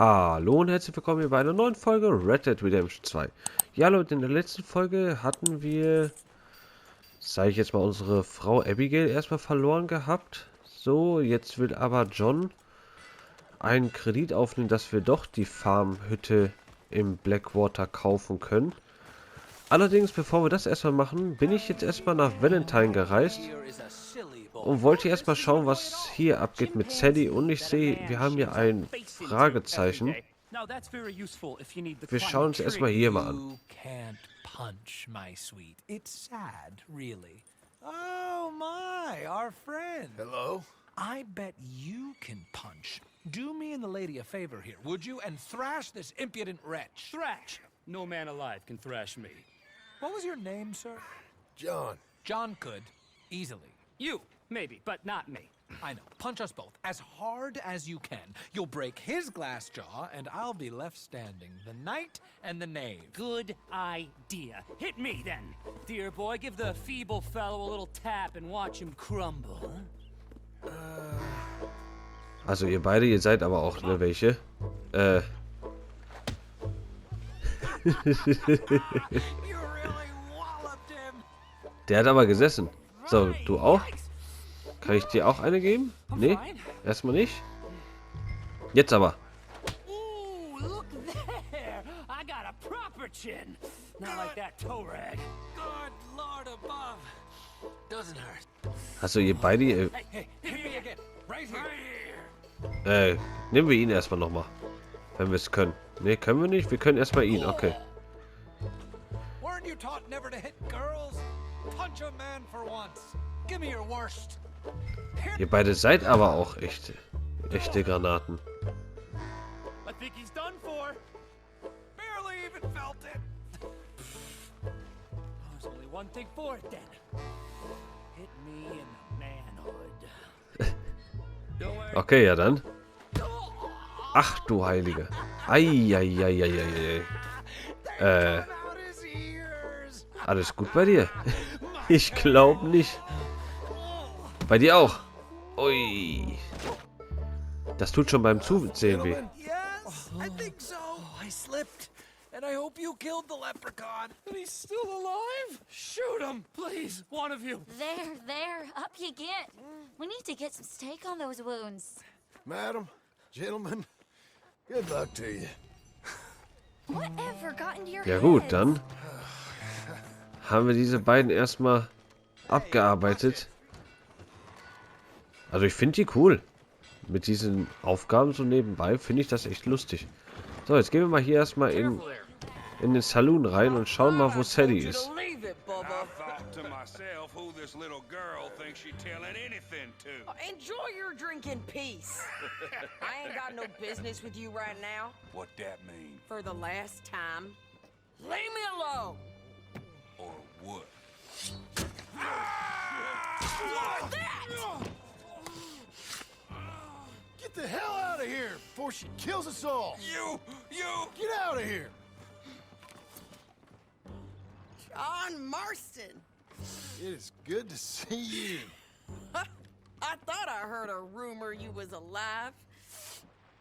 Hallo und herzlich willkommen hier bei einer neuen Folge Red Dead Redemption 2. Ja Leute, in der letzten Folge hatten wir, sage ich jetzt mal, unsere Frau Abigail erstmal verloren gehabt. So, jetzt will aber John einen Kredit aufnehmen, dass wir doch die Farmhütte im Blackwater kaufen können. Allerdings, bevor wir das erstmal machen, bin ich jetzt erstmal nach Valentine gereist und wollte erstmal schauen, was hier abgeht mit Sally. Und ich sehe, wir haben hier ein Fragezeichen. Wir schauen uns erstmal hier mal an. Oh my, our friend. Hello? I bet you can punch. Do me and the lady a favor here, would you? And thrash this impudent wretch. Thrash! No man alive can thrash me. What was your name, sir? John. John could. Easily. You, maybe, but not me. I know. Punch us both. As hard as you can. You'll break his glass jaw, and I'll be left standing. The knight and the knave. Good idea. Hit me, then. Dear boy, give the feeble fellow a little tap and watch him crumble. Also ihr beide, ihr seid aber auch ne welche. Der hat aber gesessen. So, du auch? Kann ich dir auch eine geben? Nee, erstmal nicht. Jetzt aber. Ooh, look there! I got a proper chin. Not like that toe rag. Good Lord above. Doesn't hurt. Also ihr beide, Hey, hit me again. Right here. nehmen wir ihn erstmal nochmal. Wenn wir es können. Nee, können wir nicht. Wir können erstmal ihn. Okay. Weren't you taught never to hit girls? Punch a man for once. Give me your worst. Ihr beide seid aber auch echte Granaten. I think he's done for. Barely even felt it. There's only one thing for it, then. Hit me in the manhood. Don't worry. Okay, ja dann. Ach du Heilige. Eieieiei. Alles gut bei dir? Ich glaube nicht. Bei dir auch. Ui. Das tut schon beim Zusehen weh. Yes, I think so. I slipped, and I hope you killed the leprechaun. And he's still alive? Shoot him, please, one of you. There, up you get. We need to get some steak on those wounds. Madam, gentlemen, good luck to you. Whatever got into your Ja gut, heads? dann haben wir diese beiden erstmal abgearbeitet. Also ich finde die cool. Mit diesen Aufgaben so nebenbei finde ich das echt lustig. So, jetzt gehen wir mal hier erstmal in den Saloon rein und schauen mal, wo Sally ist. I thought to myself who this little girl thinks she telling anything to. Enjoy your drink in peace. I ain't got no business with you right now. What that mean? For the last time, leave me alone. Or what? What's that? Get the hell out of here before she kills us all. You! Get out of here. John Marston. It is good to see you. I thought I heard a rumor you was alive.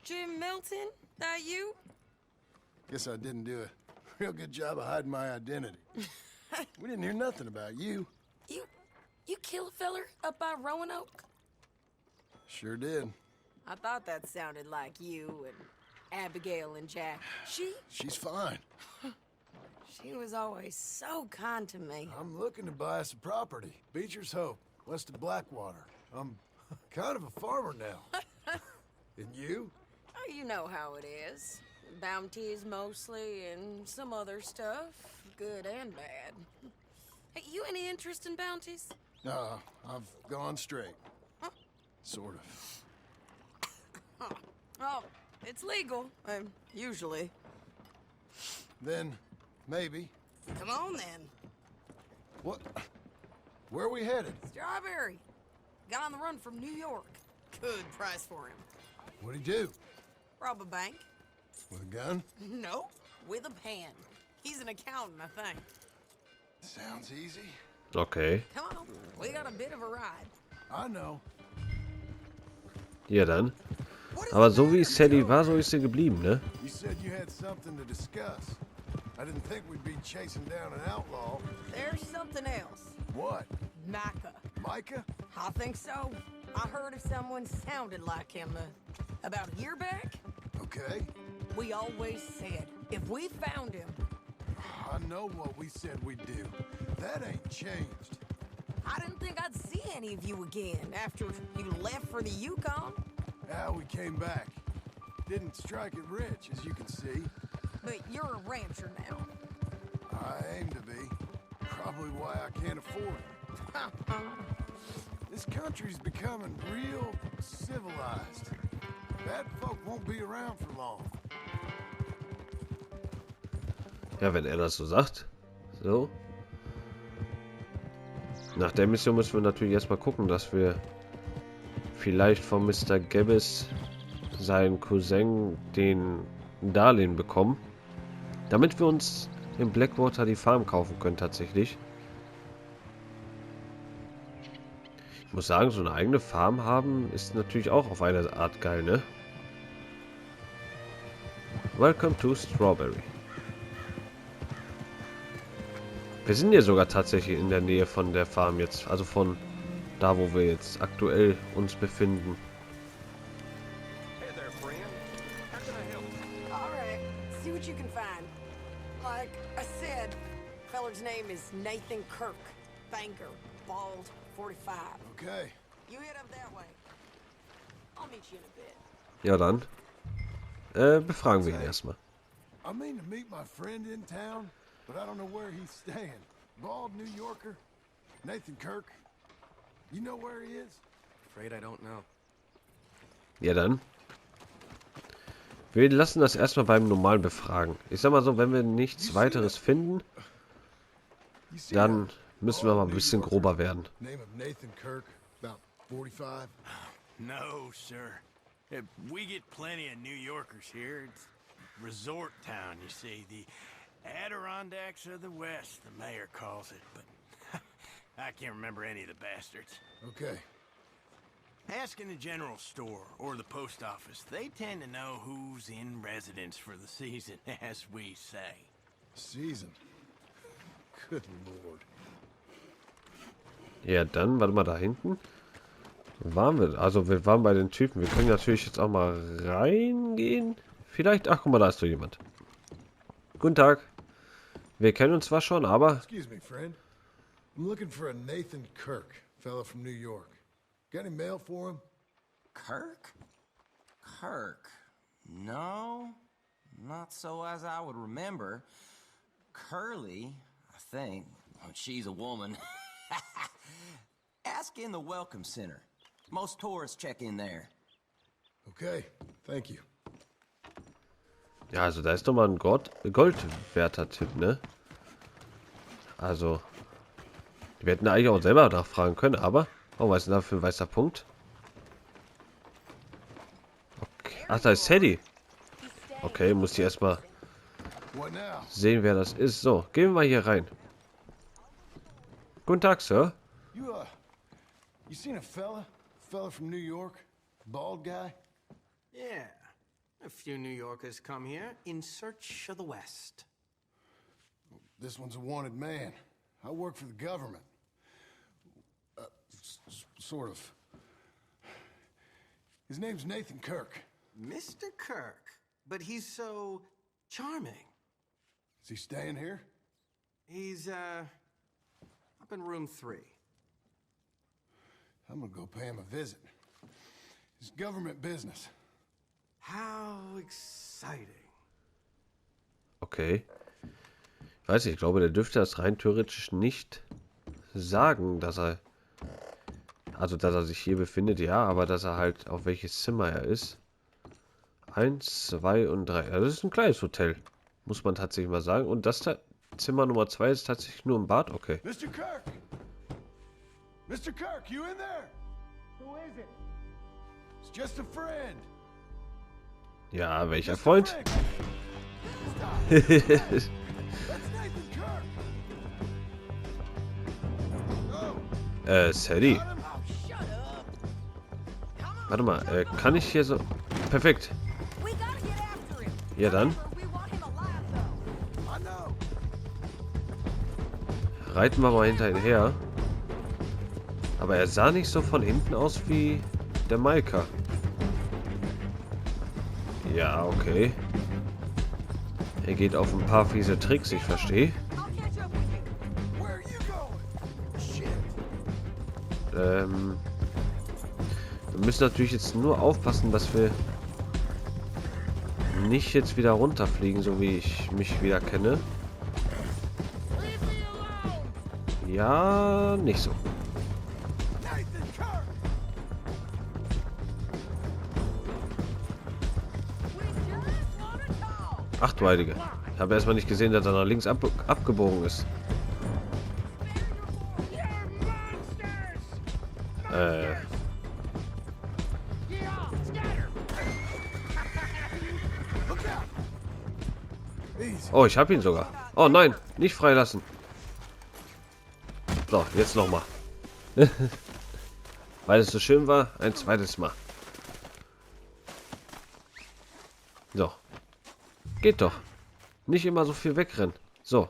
Jim Milton, that you? Guess I didn't do a real good job of hiding my identity. We didn't hear nothing about you. You kill a feller up by Roanoke? Sure did. I thought that sounded like you and Abigail and Jack. She's fine. She was always so kind to me. I'm looking to buy some property. Beecher's Hope, west of Blackwater. I'm kind of a farmer now. And you? Oh, you know how it is. Bounties mostly, and some other stuff, good and bad. Hey, you any interest in bounties? No, I've gone straight. Sort of. Oh, it's legal, usually. Then, maybe. Come on, then. What? Where are we headed? Strawberry. Got on the run from New York. Good price for him. What'd he do? Rob a bank? With a gun? No, with a pen. He's an accountant, I think. Sounds easy. Okay. Come on, we got a bit of a ride. I know. Ja dann. Aber so wie Sadie war, so ist sie geblieben, ne? You said you had something to discuss. I didn't think we'd be chasing down an outlaw. There's something else. What? Micah. Micah? I think so. I heard of someone sounded like him about a year back. Okay. We always said if we found him, I know what we said we'd do. That ain't changed. I didn't think I'd see any of you again after you left for the Yukon. Yeah, we came back. Didn't strike it rich, as you can see. But you're a rancher now. I aim to be. Probably why I can't afford it. This country's becoming real civilized. Bad folk won't be around for long. Ja, wenn er das so sagt. So. Nach der Mission müssen wir natürlich erstmal gucken, dass wir vielleicht von Mr. Gabbis, seinen Cousin, den Darlehen bekommen. Damit wir uns in Blackwater die Farm kaufen können tatsächlich. Ich muss sagen, so eine eigene Farm haben ist natürlich auch auf eine Art geil, ne? Welcome to Strawberry. Wir sind ja sogar tatsächlich in der Nähe von der Farm jetzt, also von da, wo wir jetzt aktuell uns befinden. Hey there, friend. How can I help you? All right, see what you can find. Like I said, feller's name is Nathan Kirk. Banker, bald, 45. Okay. You head up that way. I'll meet you in a bit. Ja dann. Befragen wir ihn erstmal. I mean to meet my friend in town, but I don't know where he's staying. Bald New Yorker? Nathan Kirk? You know where he is? Afraid I don't know. Ja dann. Wir lassen das erstmal beim normalen Befragen. Ich sag mal so, wenn wir nichts weiteres finden, dann müssen wir mal ein bisschen grober werden. Name of Nathan Kirk, about 45. No, sir. We get plenty of New Yorkers here. It's resort town, you see. The Adirondacks of the West, the mayor calls it. But I can't remember any of the bastards. Okay. Ask in the general store or the post office. They tend to know who's in residence for the season, as we say. Season. Good Lord. Ja dann, warte mal, da hinten waren wir. Also wir waren bei den Typen. Wir können natürlich jetzt auch mal reingehen. Vielleicht, ach guck mal, da ist doch jemand. Guten Tag. Wir kennen uns zwar schon, aber... Excuse me, friend. I'm looking for a Nathan Kirk, fella from New York. Got any mail for him? Kirk? Kirk? No, not so as I would remember. Curly, I think. Well, she's a woman. Ask in the Welcome Center. Most tourists check in there. Okay, thank you. Ja, also da ist doch mal ein goldwerter Tipp, ne? Also, wir hätten eigentlich auch selber nachfragen können, aber... Oh, was ist denn da für ein weißer Punkt? Okay. Ach, da ist Sadie. Okay, muss ich erstmal What now? sehen, wer das ist. So, gehen wir mal hier rein. Guten Tag, Sir. You seen a fella? Fella from New York? Bald guy? Yeah. A few New Yorkers come here in search of the West. This one's a wanted man. I work for the government. Sort of. His name's Nathan Kirk. Mr. Kirk, but he's so charming. Is he staying here? He's, up in room 3. I'm gonna go pay him a visit. It's government business. How exciting. Okay. Ich weiß nicht, ich glaube, der dürfte das rein theoretisch nicht sagen, dass er... Also, dass er sich hier befindet, ja, aber dass er halt auf welches Zimmer er ist. 1, 2 und 3. Also, das ist ein kleines Hotel. Muss man tatsächlich mal sagen. Und das da, Zimmer Nummer 2 ist tatsächlich nur im Bad. Okay. Mr. Kirk! Mr. Kirk, you in there? Who is it? It's just a friend. Ja, welcher Freund? Stop. That's Nathan Kirk. Oh, Sadie. got him? Oh, shut up. Warte mal, kann ich hier so... Perfekt. We gotta get after him. Ja dann. We want him alive, though. I know. Reiten wir mal hinterher. Aber er sah nicht so von hinten aus wie der Maika. Ja, okay. Er geht auf ein paar fiese Tricks, ich verstehe. I'll catch up with you. Where are you going? Shit. Wir müssen natürlich jetzt nur aufpassen, dass wir nicht jetzt wieder runterfliegen, so wie ich mich wieder kenne. Ja, nicht so. Nathan, Kirk! Ach du Heilige. Ich habe erstmal nicht gesehen, dass er nach links abgebogen ist. Easy. Oh, ich habe ihn sogar. Oh nein, nicht freilassen. So, jetzt nochmal. Weil es so schön war, ein zweites Mal. So. Geht doch. Nicht immer so viel wegrennen. So.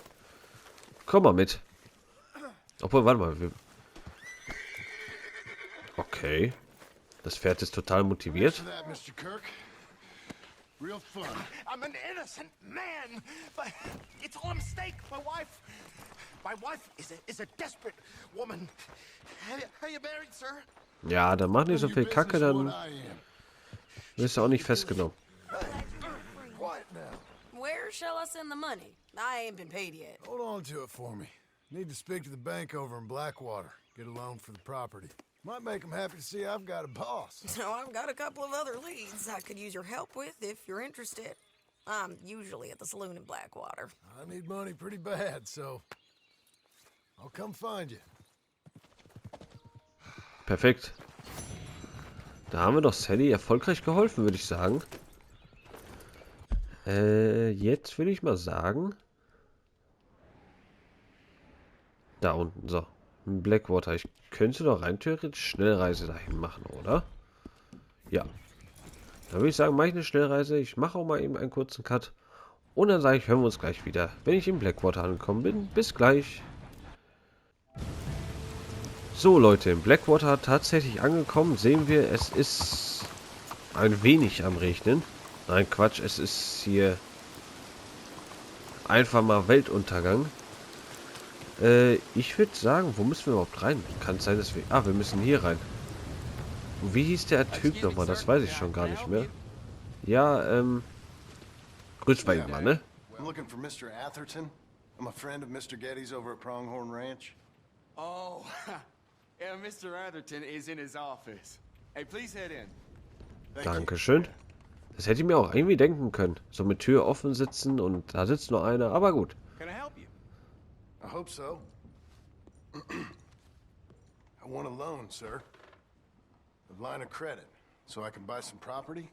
Komm mal mit. Obwohl, warte mal. Okay. Das Pferd ist total motiviert. For that, Mr. Kirk. Real fun. I'm an innocent man, but it's all a mistake. My wife is a desperate woman. Are you married, sir? Ja, dann mach nicht so Your viel business Kacke, is dann what I am. wirst du auch nicht festgenommen. Quiet now. Where shall I send the money? I ain't been paid yet. Hold on to it for me. Need to speak to the bank over in Blackwater. Get a loan for the property. Might make them happy to see I've got a boss. So I've got a couple of other leads I could use your help with if you're interested. I'm usually at the saloon in Blackwater. I need money pretty bad, so I'll come find you. Perfekt. Da haben wir doch Sally erfolgreich geholfen, würde ich sagen. Jetzt würde ich mal sagen. Da unten, so. Blackwater. Ich könnte doch rein theoretisch Schnellreise dahin machen, oder? Ja. Da würde ich sagen, mache ich eine Schnellreise. Ich mache auch mal eben einen kurzen Cut. Und dann sage ich, hören wir uns gleich wieder, wenn ich in Blackwater angekommen bin. Bis gleich. So Leute, in Blackwater tatsächlich angekommen, sehen wir, es ist ein wenig am Regnen. Nein, Quatsch, es ist hier einfach mal Weltuntergang. Ich würde sagen, wo müssen wir überhaupt rein? Kann es sein, dass wir... Ah, wir müssen hier rein. Und wie hieß der Typ nochmal? Das weiß ich schon gar nicht mehr. Ja, grüß bei ihm mal, ne? I'm looking for Mr. Atherton. I'm a friend of Mr. Getty's over at Pronghorn Ranch. Oh, yeah, Mr. Atherton is in his office. Hey, please head in. Dankeschön. Das hätte ich mir auch irgendwie denken können. So mit Tür offen sitzen und da sitzt nur einer, aber gut. Can I help you? I hope so. I want a loan, sir. A line of credit, so I can buy some property.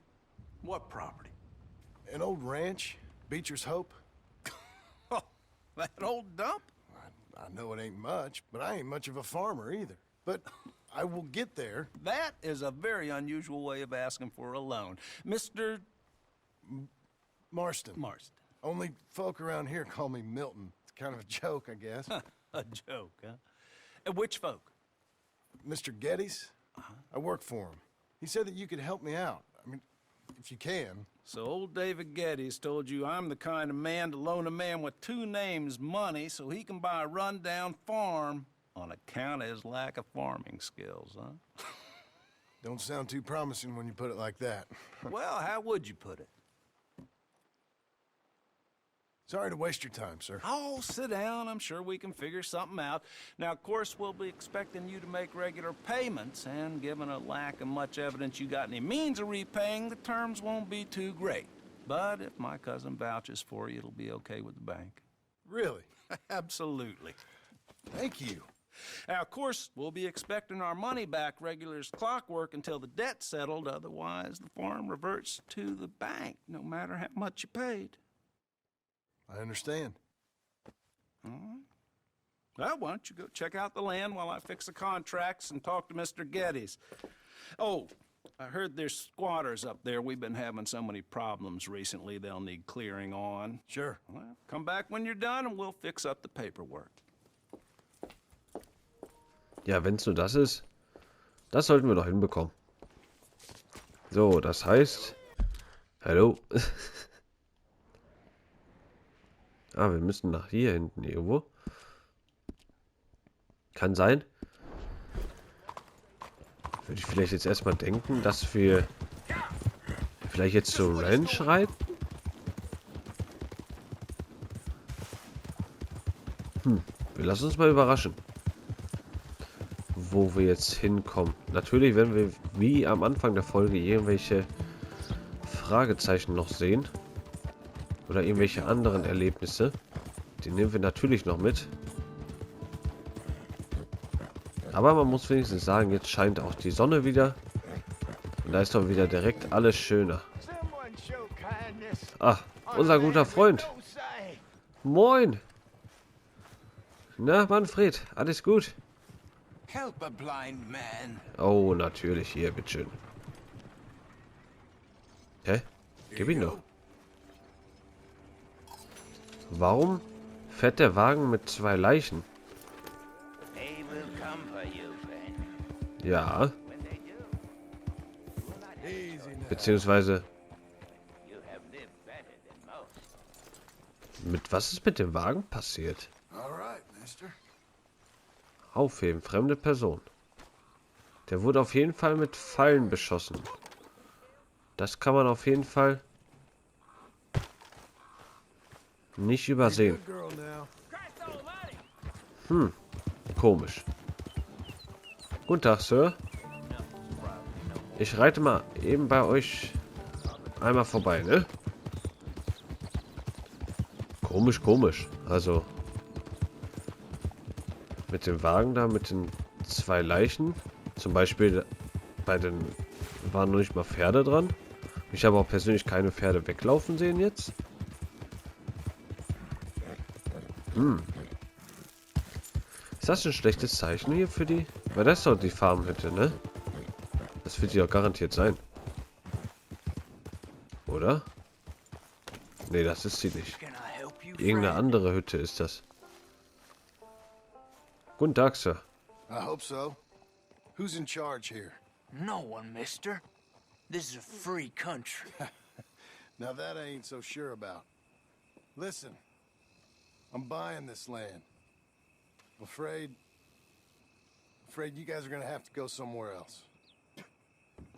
What property? An old ranch, Beecher's Hope. Oh, that old dump? I know it ain't much, but I ain't much of a farmer either. But I will get there. That is a very unusual way of asking for a loan. Mr. Marston. Marston. Only folk around here call me Milton. It's kind of a joke, I guess. A joke, huh? And which folk? Mr. Getty's? I work for him. He said that you could help me out. I mean, if you can. So old David Geddes told you I'm the kind of man to loan a man with two names money so he can buy a rundown farm on account of his lack of farming skills, huh? Don't sound too promising when you put it like that. Well, how would you put it? Sorry to waste your time, sir. Oh, sit down. I'm sure we can figure something out. Now, of course, we'll be expecting you to make regular payments, and given a lack of much evidence you got any means of repaying, the terms won't be too great. But if my cousin vouches for you, it'll be okay with the bank. Really? Absolutely. Thank you. Now, of course, we'll be expecting our money back regular as clockwork until the debt's settled. Otherwise, the farm reverts to the bank, no matter how much you paid. I understand. All right. Well, why don't you go check out the land while I fix the contracts and talk to Mr. Geddes. Oh, I heard there's squatters up there. We've been having so many problems recently, they'll need clearing on. Sure. Well, come back when you're done and we'll fix up the paperwork. Ja, wenn es nur das ist, das sollten wir doch hinbekommen. So, das heißt... Hallo? Ah, wir müssen nach hier hinten irgendwo. Kann sein. Würde ich vielleicht jetzt erstmal denken, dass wir vielleicht jetzt zur Ranch reiten? Wir lassen uns mal überraschen, wo wir jetzt hinkommen. Natürlich werden wir wie am Anfang der Folge irgendwelche Fragezeichen noch sehen. Oder irgendwelche anderen Erlebnisse. Die nehmen wir natürlich noch mit. Aber man muss wenigstens sagen, jetzt scheint auch die Sonne wieder. Und da ist doch wieder direkt alles schöner. Ah, unser guter Freund. Moin. Na, Manfred, alles gut? Help a blind man. Oh, natürlich, hier, bitteschön. Hä? Gib ihn doch. Warum fährt der Wagen mit 2 Leichen? Ja. Beziehungsweise... Mit was ist mit dem Wagen passiert? Aufheben, fremde Person. Der wurde auf jeden Fall mit Pfeilen beschossen. Das kann man auf jeden Fall nicht übersehen. Komisch. Guten Tag, Sir. Ich reite mal eben bei euch einmal vorbei, ne? Komisch, komisch. Also mit dem Wagen da, mit den 2 Leichen. Zum Beispiel bei den waren noch nicht mal Pferde dran. Ich habe auch persönlich keine Pferde weglaufen sehen jetzt. Ist das ein schlechtes Zeichen hier für die? Weil das ist doch die Farmhütte, ne? Das wird die doch garantiert sein. Oder? Nee, das ist sie nicht. Irgendeine andere Hütte ist das. Guten Tag, Sir. I hope so. Who's in charge here? No one, mister. This is a free country. Now that I ain't so sure about. Listen, I'm buying this land. I'm afraid you guys are gonna have to go somewhere else.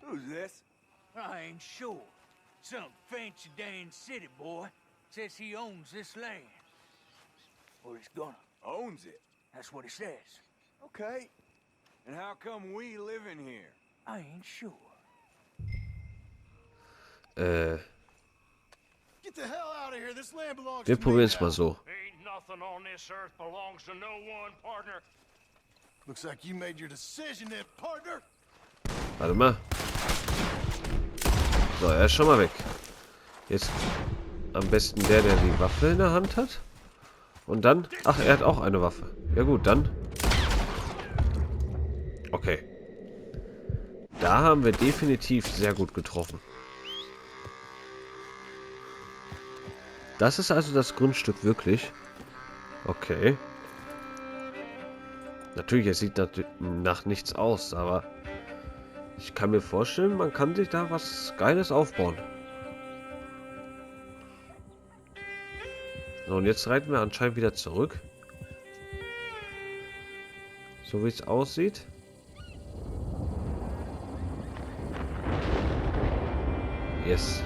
Who's this? I ain't sure. Some fancy Dan city boy says he owns this land. Or he's gonna. Owns it. That's what he says. Okay. And how come we live in here? I ain't sure. Get the hell out of here. This land belongs Wir to me probieren es now. mal so. Ain't nothing on this earth belongs to no one, partner. Looks like you made your decision then, partner. Warte mal. So, er ist schon mal weg. Jetzt am besten der die Waffe in der Hand hat. Und dann... Ach, er hat auch eine Waffe. Ja gut, dann... Okay. Da haben wir definitiv sehr gut getroffen. Das ist also das Grundstück wirklich. Okay. Natürlich, es sieht nach nichts aus, aber ich kann mir vorstellen, man kann sich da was Geiles aufbauen. So, und jetzt reiten wir anscheinend wieder zurück. So wie es aussieht. Yes.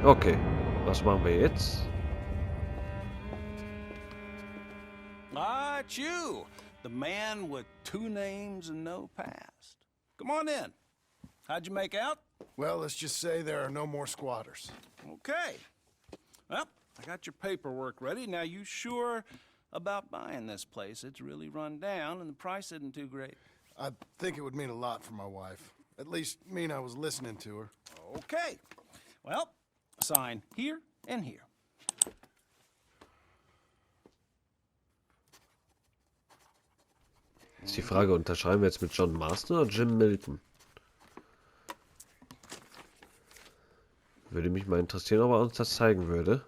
Okay. Was machen wir jetzt? Ah, it's you. The man with 2 names and no past. Come on in. How'd you make out? Well, let's just say there are no more squatters. Okay. Well, I got your paperwork ready. Now, you sure about buying this place? It's really run down, and the price isn't too great. I think it would mean a lot for my wife. At least mean I was listening to her. Okay. Well, sign here and here. Ist die Frage, unterschreiben wir jetzt mit John Marston oder Jim Milton? Würde mich mal interessieren, ob er uns das zeigen würde.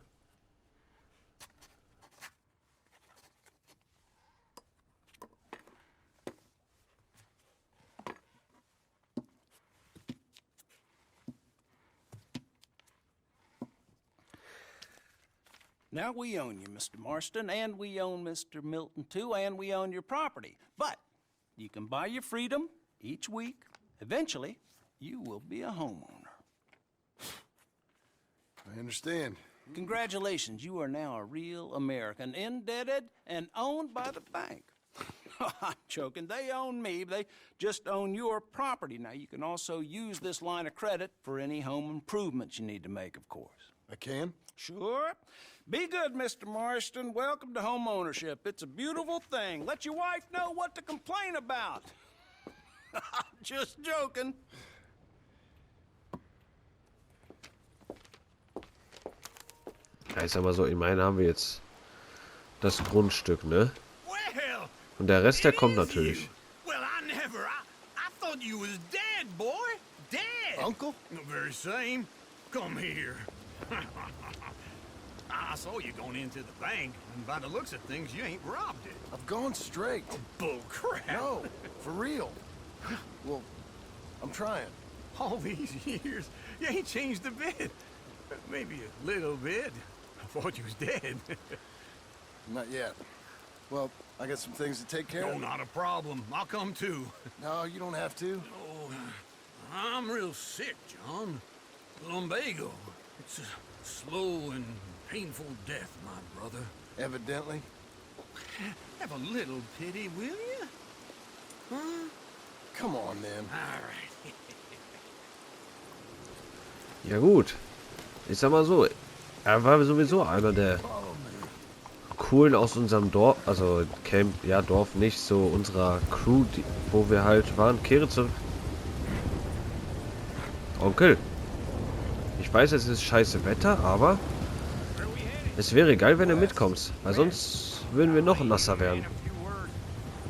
Now, we own you, Mr. Marston, and we own Mr. Milton, too, and we own your property. But you can buy your freedom each week. Eventually, you will be a homeowner. I understand. Congratulations, you are now a real American, indebted and owned by the bank. I'm joking. They own me. They just own your property. Now, you can also use this line of credit for any home improvements you need to make, of course. I can? Sure. Be good, Mr. Marston. Welcome to home ownership. It's a beautiful thing. Let your wife know what to complain about. Just joking. Ja, ich sag mal so, immerhin haben wir jetzt das Grundstück, ne? Well, Und der Rest, der kommt natürlich. well, I thought you was dead, boy. Dead. Uncle? The very same. Come here. I saw you going into the bank, and by the looks of things, you ain't robbed it. I've gone straight. Bull crap. No, for real. Well, I'm trying. All these years, you ain't changed a bit. Maybe a little bit. I thought you was dead. Not yet. Well, I got some things to take care No, of. not a problem. I'll come too. No, you don't have to. Oh, I'm real sick, John. Lumbago. It's a slow and painful death, my brother. Evidently. Have a little pity, will you? Huh? Come on, then. All right. Ja gut. Ich sag mal so, er war sowieso einer der coolen aus unserem Dorf, also Camp, ja Dorf nicht, so unserer Crew, wo wir halt waren. Kehre zurück. Onkel. Ich weiß, es ist scheiße Wetter, aber es wäre geil, wenn du mitkommst, weil sonst würden wir noch nasser werden.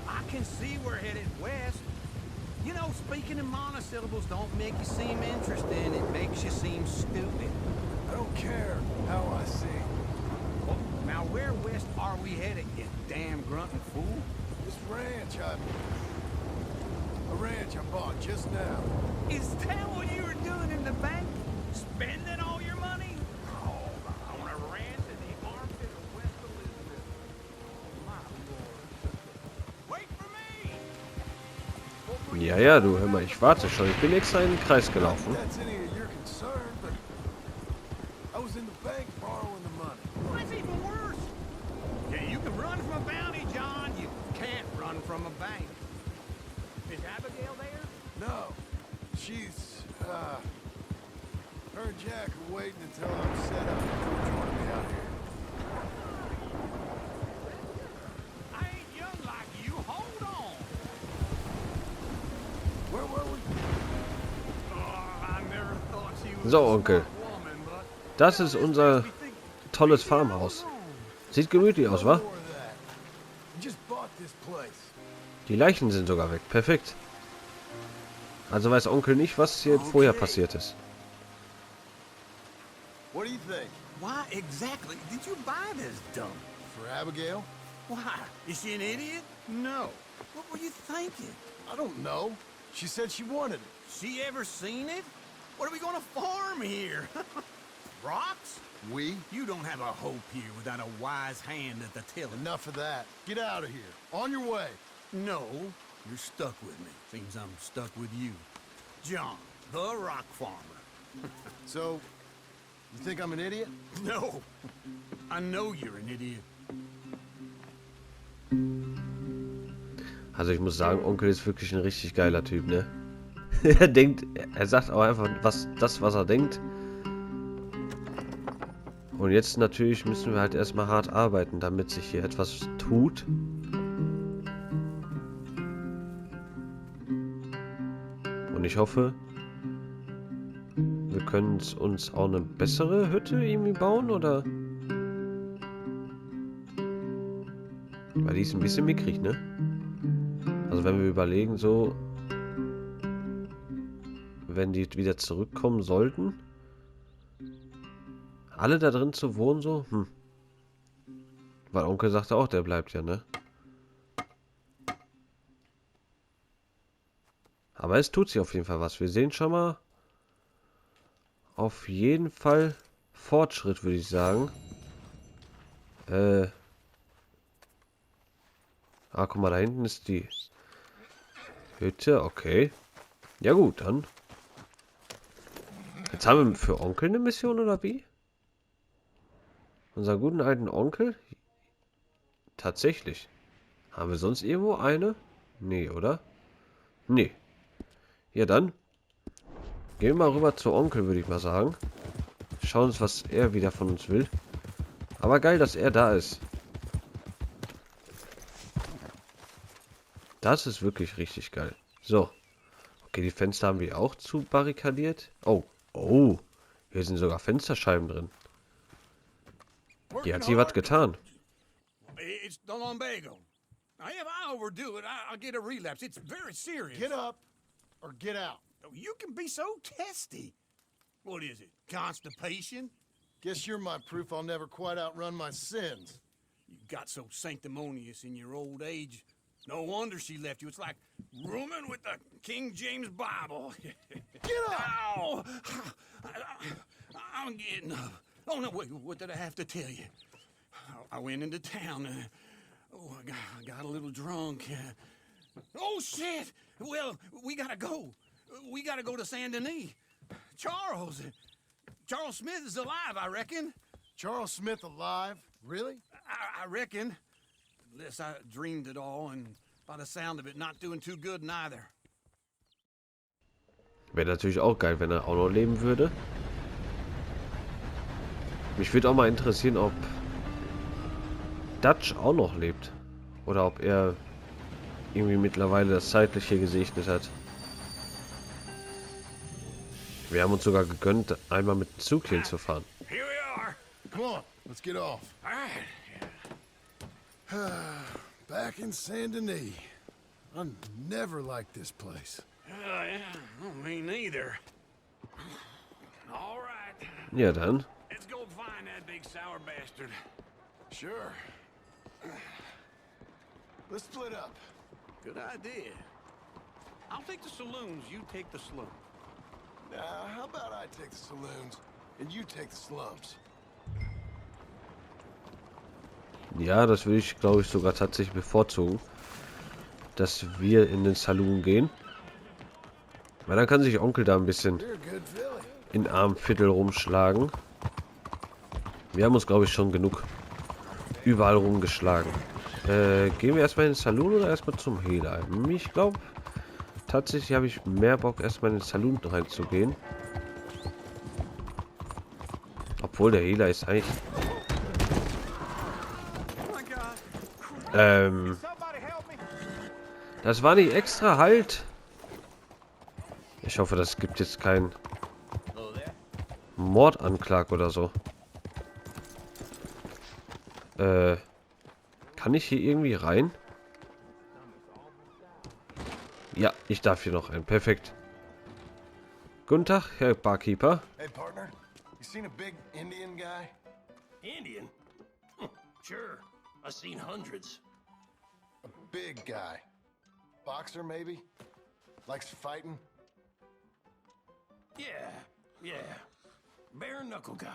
I can see we're headed west. You know, speaking in monosyllables don't make you seem interesting. It makes you seem stupid. I don't care how I see. Oh, now, where west are we headed, you damn grunting fool? This ranch I bought just now. Is that what you were doing in the bank? Spending all your money? Oh, on a ranch in the armpit of West Elizabeth. My lord. Wait for me! Ja, ja, du, hör mal, ich warte schon. Ich bin extra in den Kreis gelaufen. That's any of your concern, but I was in the bank borrowing the money. That's even worse. Yeah, you can run from a bounty, John. You can't run from a bank. Is Abigail there? No, she's, her and Jack are waiting until I'm set up before joining me out here. I ain't young like you. Hold on. Where were we? Oh, I never thought she was So, a Onkel. smart woman, but Das ist unser tolles Farmhaus. Sieht gemütlich aus, wa? More of that. I just bought this place. Die Leichen sind sogar weg. Perfekt. Also weiß Onkel nicht, was hier vorher passiert ist. What do you think? why exactly did you buy this dump? For Abigail? Why? Is she an idiot? No. What were you thinking? I don't know. She said she wanted it. She ever seen it? What are we gonna farm here? Rocks? We? You don't have a hope here without a wise hand at the tiller. Enough of that. Get out of here. On your way. No, you're stuck with me. Seems I'm stuck with you. John, the rock farmer. So, you think I'm an idiot? No. I know you're an idiot. Also ich muss sagen, Onkel ist wirklich ein richtig geiler Typ, ne? Er sagt auch einfach was er denkt. Und jetzt natürlich müssen wir halt erstmal hart arbeiten, damit sich hier etwas tut. Und ich hoffe, wir können uns auch eine bessere Hütte irgendwie bauen, oder? Weil die ist ein bisschen mickrig, ne? Also wenn wir überlegen, so, wenn die wieder zurückkommen sollten, Alle da drin zu wohnen so? Weil Onkel sagte auch, der bleibt ja, ne? Aber es tut sich auf jeden Fall was. Wir sehen schon mal auf jeden Fall Fortschritt, würde ich sagen. Guck mal, da hinten ist die Hütte. Okay. Ja gut, dann. Jetzt haben wir für Onkel eine Mission, oder wie? Unser guten alten Onkel? Tatsächlich. Haben wir sonst irgendwo eine? Nee, oder? Nee. Ja, dann. Gehen wir mal rüber zu Onkel, würde ich mal sagen. Schauen uns, was er wieder von uns will. Aber geil, dass er da ist. Das ist wirklich richtig geil. So. Okay, die Fenster haben wir auch zu barrikadiert. Oh. Oh. Hier sind sogar Fensterscheiben drin. Hier hat sie was getan. It's the lumbago. If I overdo it, I'll get a relapse. It's very serious. Get up or get out. You can be so testy. What is it? Constipation? Guess you're my proof I'll never quite outrun my sins. You got so sanctimonious in your old age. No wonder she left you. It's like rooming with the King James Bible. Get up! Ow! I'm getting up. Oh, no, wait, what did I have to tell you? I went into town. I got a little drunk. Oh, shit! Well, we gotta go. We gotta go to Saint Denis. Charles Smith is alive, I reckon. Charles Smith alive? Really? I reckon. Unless I dreamed it all, and by the sound of it, not doing too good neither. Wäre natürlich auch geil, wenn er auch noch leben würde. Mich würde auch mal interessieren, ob Dutch auch noch lebt. Oder ob er irgendwie mittlerweile das Zeitliche gesegnet hat. Wir haben uns sogar gegönnt, einmal mit dem Zug hinzufahren. Here we are. Come on, let's get off. All right. Back in Saint Denis. I never liked this place. Yeah, me neither. All right. Ja, dann. Let's go find that big sour bastard. Sure. Let's split up. Good idea. I'll take the saloons, you take the slum. Now, how about I take the saloons and you take the slums? Ja, das würde ich, glaube ich, sogar tatsächlich bevorzugen. Dass wir in den Saloon gehen. Weil dann kann sich Onkel da ein bisschen in Armviertel rumschlagen. Wir haben uns, glaube ich, schon genug überall rumgeschlagen. Gehen wir erstmal in den Saloon oder erstmal zum Hehler? Ich glaube, tatsächlich habe ich mehr Bock, erstmal in den Saloon reinzugehen. Obwohl der Hehler ist eigentlich... Das war nicht extra, halt! Ich hoffe, das gibt jetzt keinen Mordanklag oder so. Kann ich hier irgendwie rein? Ja, ich darf hier noch rein. Perfekt. Guten Tag, Herr Barkeeper. Hey, partner. You seen a big Indian guy? Indian? Sure. I've seen hundreds. A big guy. Boxer, maybe? Likes fighting? Yeah. Bare knuckle guy.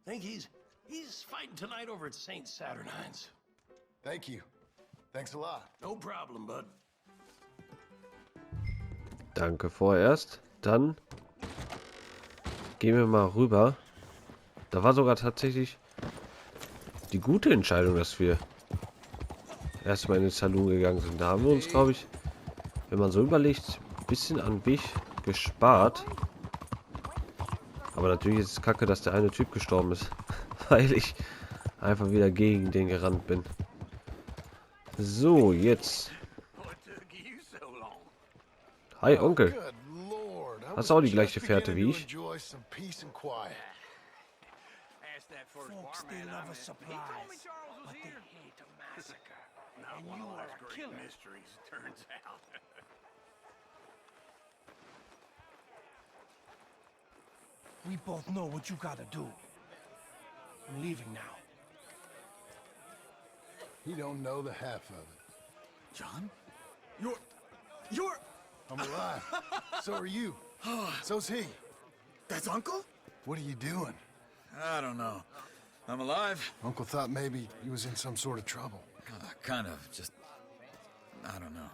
Think he's fighting tonight over at St. Saturnine's. Thank you. Thanks a lot. No problem, bud. Danke vorerst. Dann gehen wir mal rüber. Da war sogar tatsächlich die gute Entscheidung, dass wir erstmal in den Saloon gegangen sind. Da haben wir uns, glaube ich, wenn man so überlegt, ein bisschen an Weg gespart. Aber natürlich ist es kacke, dass der eine Typ gestorben ist. Weil ich einfach wieder gegen den gerannt bin. So, jetzt. Hi, Onkel. Hast du auch die gleiche Fährte wie ich? Folks, they love a surprise, but they hate a massacre. And you are a killer. Mysteries, turns out. We both know what you gotta do. I'm leaving now. He don't know the half of it. John? You're... I'm alive. So are you. So's he. That's Uncle? What are you doing? I don't know. I'm alive. Uncle thought maybe he was in some sort of trouble. Kind of. Just... I don't know.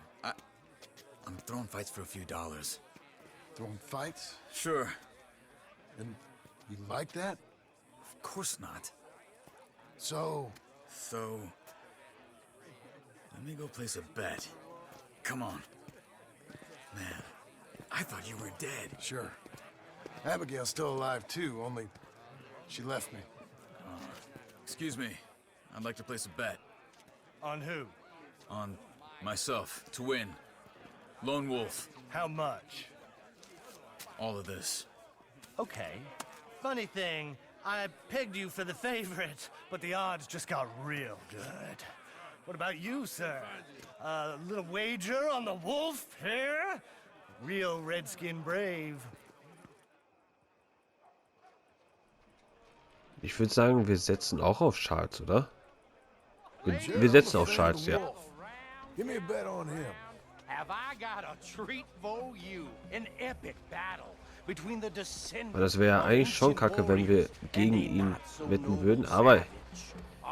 I'm throwing fights for a few dollars. Throwing fights? Sure. And you like that? Of course not. So... So... Let me go place a bet. Come on. Man, I thought you were dead. Sure. Abigail's still alive too, only she left me. Excuse me. I'd like to place a bet. On who? On myself, to win. Lone Wolf. How much? All of this. Okay. Funny thing, I pegged you for the favorite, but the odds just got real good. What about you, sir? A little wager on the wolf here? Real redskin brave. Ich würde sagen, wir setzen auch auf Charles, oder? Wir setzen auf Charles, ja. Give me a bet on him. Have I got a treat for you? An epic battle between the descendants. Weil das wäre ja eigentlich schon kacke, wenn wir gegen ihn wetten würden. Aber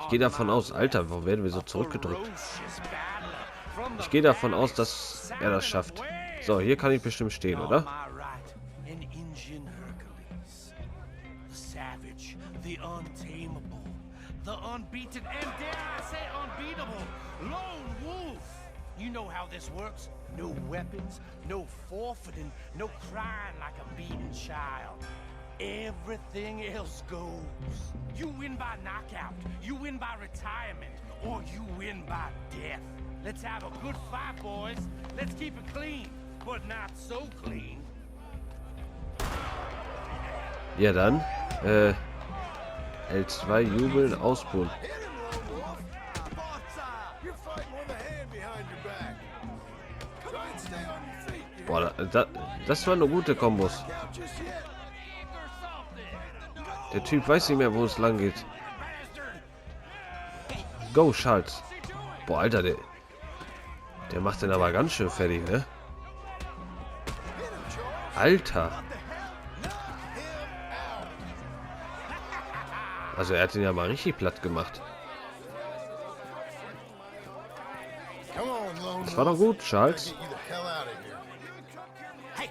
ich gehe davon aus, Alter, warum werden wir so zurückgedrückt? Ich gehe davon aus, dass er das schafft. So, hier kann ich bestimmt stehen, oder? The untamable, the unbeaten, and dare I say unbeatable, Lone Wolf. You know how this works. No weapons, no forfeiting, no crying like a beaten child. Everything else goes. You win by knockout, you win by retirement, or you win by death. Let's have a good fight, boys. Let's keep it clean, but not so clean. Ja dann, L2 jubeln, ausbuhen. Boah, das war eine gute Kombos. Der Typ weiß nicht mehr, wo es lang geht. Go, Charles. Boah, Alter, der macht den aber ganz schön fertig, ne? Alter. Also er hat ihn ja mal richtig platt gemacht. Das war doch gut, Charles. Hey,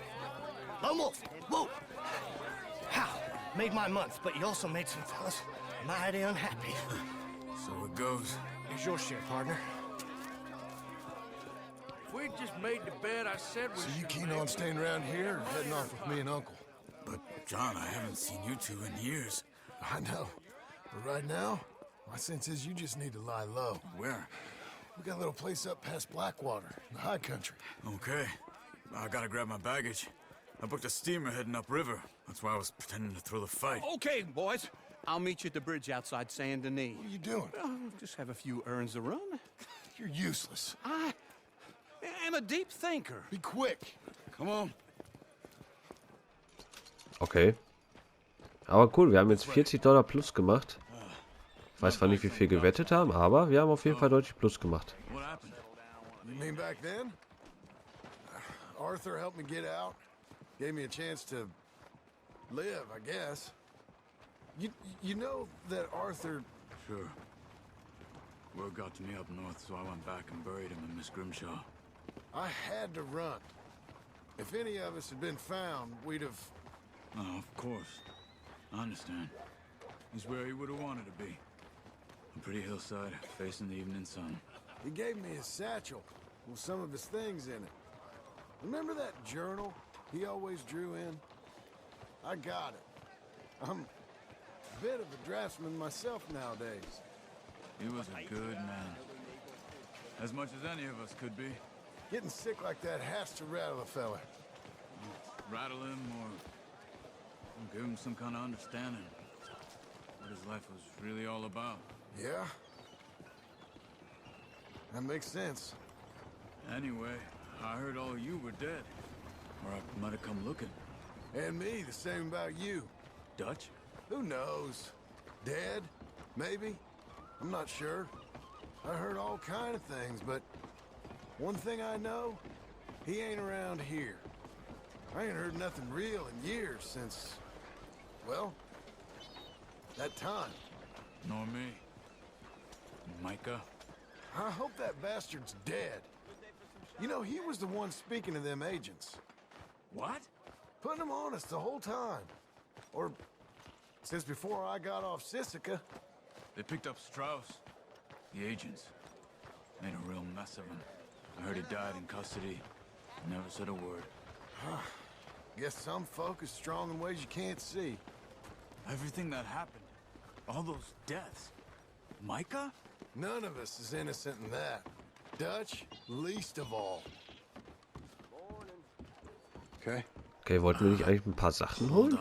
Lone Wolf, whoa! How? Made my month, but you also made some fellas mighty unhappy. So it goes. Here's your share, partner. If we just made the bet I said we So you keen on staying around here or heading off with me and Uncle? But, John, I haven't seen you two in years. I know. But right now, my sense is you just need to lie low. Where? We got a little place up past Blackwater, in the high country. Okay. I gotta grab my baggage. I booked a steamer heading upriver. That's why I was pretending to throw the fight. Okay, boys. I'll meet you at the bridge outside Saint Denis. What are you doing? Just have a few errands to run. You're useless. I am a deep thinker. Be quick. Come on. Okay. Aber cool, wir haben jetzt $40 plus gemacht. Ich weiß zwar nicht, wie viel gewettet haben, aber wir haben auf jeden Fall deutlich plus gemacht. You mean back then? Arthur helped me get out. Gave me a chance to live, I guess. You know that Arthur... Sure. Word got to me up north, so I went back and buried him in Miss Grimshaw. I had to run. If any of us had been found, we'd have... Oh, of course. I understand. He's where he would have wanted to be. A pretty hillside, facing the evening sun. He gave me his satchel with some of his things in it. Remember that journal he always drew in? I got it. I'm a bit of a draftsman myself nowadays. He was a good man. As much as any of us could be. Getting sick like that has to rattle a fella. Rattle him or give him some kind of understanding. What his life was really all about. Yeah? That makes sense. Anyway, I heard all you were dead. Or I might have come looking. And me, the same about you. Dutch? Who knows? Dead? Maybe. I'm not sure. I heard all kind of things, but one thing I know, he ain't around here. I ain't heard nothing real in years since, well, that time. Nor me. Micah? I hope that bastard's dead. You know, he was the one speaking to them agents. What? Putting them on us the whole time. Or since before I got off Sisika. They picked up Strauss. The agents. Made a real mess of him. I heard he died in custody. Never said a word. Guess some folk is strong in ways you can't see. Everything that happened. All those deaths. Micah? None of us is innocent in that. Dutch, least of all. Okay. Okay, wollten wir nicht eigentlich ein paar Sachen holen?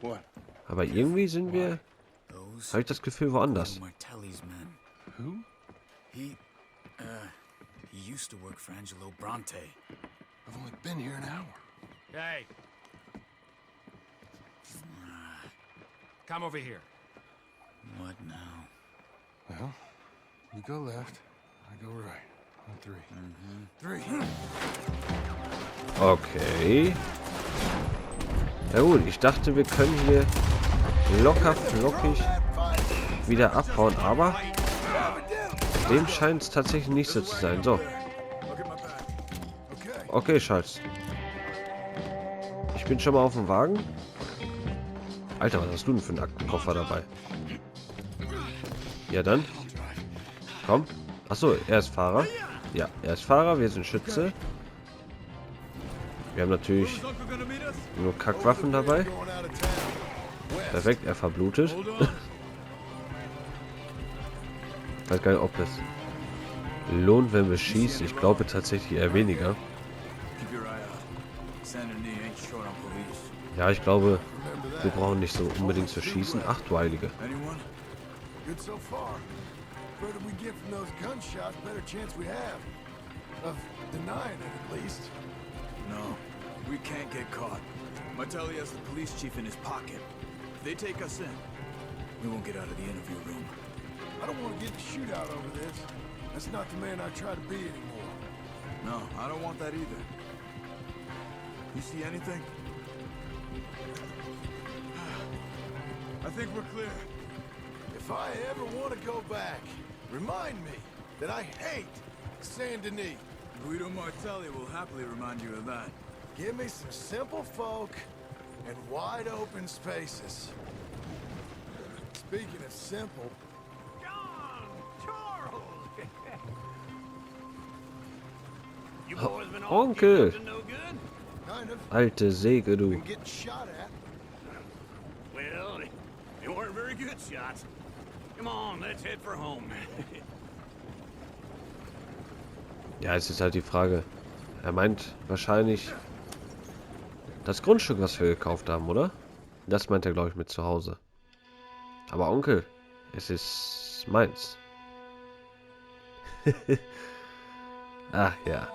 What? Aber irgendwie sind wir... Habe ich das Gefühl, woanders. Who? He used to work for Angelo Bronte. I've only been here an hour. Hey. Come over here. What now? Well, you go left, I go right. On three. Okay. Ja gut, ich dachte, wir können hier locker flockig wieder abhauen, aber dem scheint es tatsächlich nicht so zu sein. So. Okay, Schatz. Ich bin schon mal auf dem Wagen. Alter, was hast du denn für einen Aktenkoffer dabei? Ja dann. Komm. Achso, er ist Fahrer. Ja, er ist Fahrer, wir sind Schütze. Wir haben natürlich nur Kackwaffen dabei. Perfekt, er verblutet. Ich weiß gar nicht, ob es lohnt, wenn wir schießen. Ich glaube tatsächlich eher weniger. Ja, ich glaube, wir brauchen nicht so unbedingt zu schießen. Ach du Heilige. Further we get from those gunshots, better chance we have of denying it, at least. No, we can't get caught. Martelli has the police chief in his pocket. If they take us in, we won't get out of the interview room. I don't want to get in a shootout over this. That's not the man I try to be anymore. No, I don't want that either. You see anything? I think we're clear. If I ever want to go back, remind me that I hate Saint Denis. Guido Martelli will happily remind you of that. Give me some simple folk and wide open spaces. Speaking of simple... John! Charles! You boys been all Onkel! up to no good? Kind of. Alte Säge, du. Been getting shot at. Well, they weren't very good shots. Come on, let's head for home. Ja, es ist halt die Frage. Er meint wahrscheinlich das Grundstück, was wir gekauft haben, oder? Das meint er, glaube ich, mit zu Hause. Aber Onkel, es ist meins. Ach ja.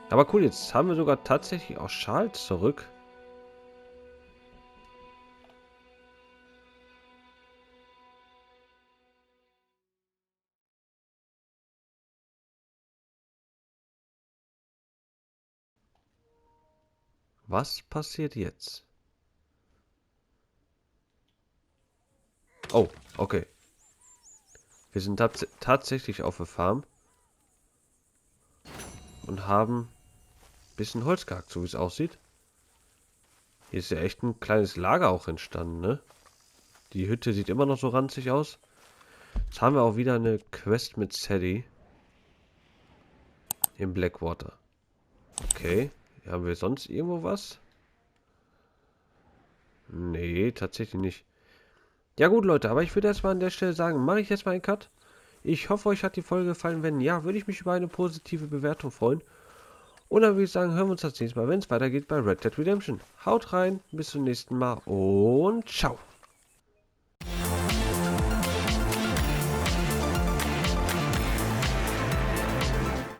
Aber cool, jetzt haben wir sogar tatsächlich auch Charles zurück. Was passiert jetzt? Oh, okay. Wir sind tatsächlich auf der Farm und haben ein bisschen Holz gehackt, so wie es aussieht. Hier ist ja echt ein kleines Lager auch entstanden, ne? Die Hütte sieht immer noch so ranzig aus. Jetzt haben wir auch wieder eine Quest mit Sadie im Blackwater. Okay. Haben wir sonst irgendwo was? Nee, tatsächlich nicht. Ja gut, Leute, aber ich würde erstmal an der Stelle sagen, mache ich jetzt mal einen Cut. Ich hoffe, euch hat die Folge gefallen. Wenn ja, würde ich mich über eine positive Bewertung freuen. Und dann würde ich sagen, hören wir uns das nächste Mal, wenn es weitergeht bei Red Dead Redemption. Haut rein, bis zum nächsten Mal und ciao.